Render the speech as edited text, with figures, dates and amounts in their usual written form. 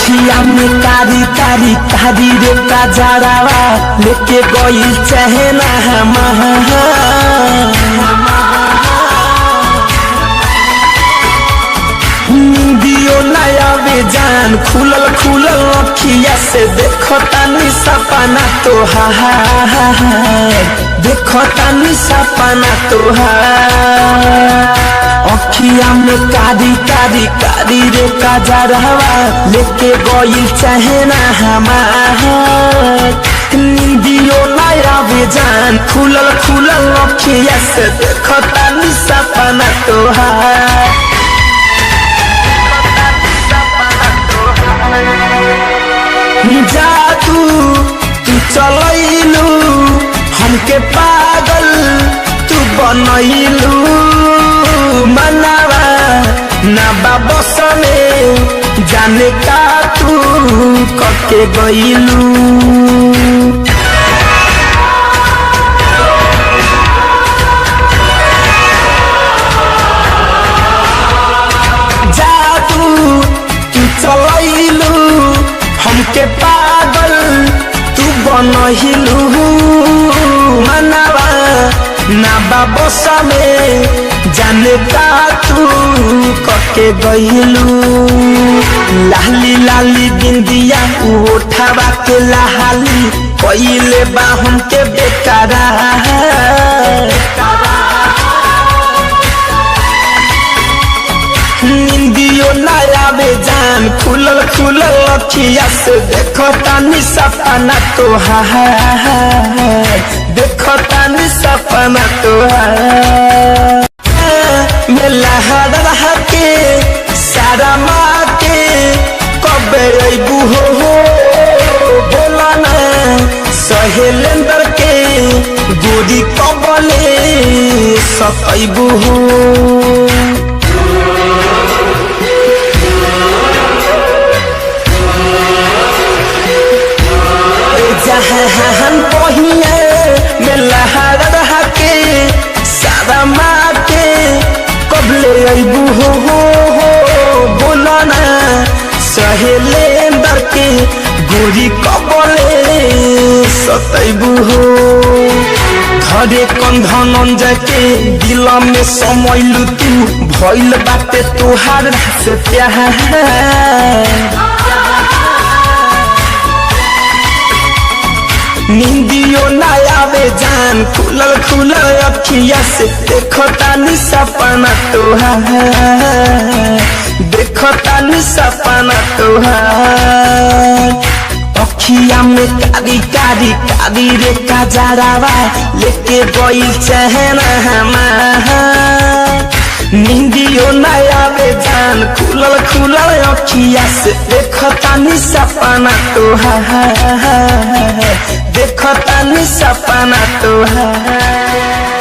अखिया में कारी कारी कारी रे कजरावा लेके गइल चहना नींदियो नया बेजान खुलल खुलल अखिया से देखो तानी सपना तोहार देखो तानी सपना तोहार अखिया में कारी कारी कारी रे कजरावा लेके गइल चहना हमार नींदियो नया बेजान खुलल खुलल अखिया से देखो तानी सपना तोहार जादू तू चलैलू हमके पागल तू बनैलू मनावा ना बस में जाने का तू कके गइलू जादू तू चलैलू हमके पागल तू बनहिलू मनावा ना बस में जाने का तू कके गइलू लाली लाली बिंदिया उठावा के लाली कइले बा हमके बेकारा नींदियो नया बेजान खुलल खुलल अखिया से देखो तानी सपना तोहार देखो तानी सपना तोहार मेला रह के सारा माँ के कबे अबू हो बोला ना सहेलेंदर के गोरी कबले सकबू हो जहान पहिए मेला रह के सारा माँ के कबले अबू हो बोला ना सहेलेंदर के गोरी कबले सतबू हो घरे कंधन जाके दिल में समैलू तू भइल बाटे तोहार से प्यार नींदियो नया बेजान खुलल खुलल अखिया से देखो तानी सपना तोहार देखो तानी सपना तोहार अखिया में कारी कारी कारी रे कजरावा लेके गइल चहना हमार नींदियो नया बेजान खुलल खुलल अखिया से देखो तानी सपना तोहार देखो तानी सपना तोहार।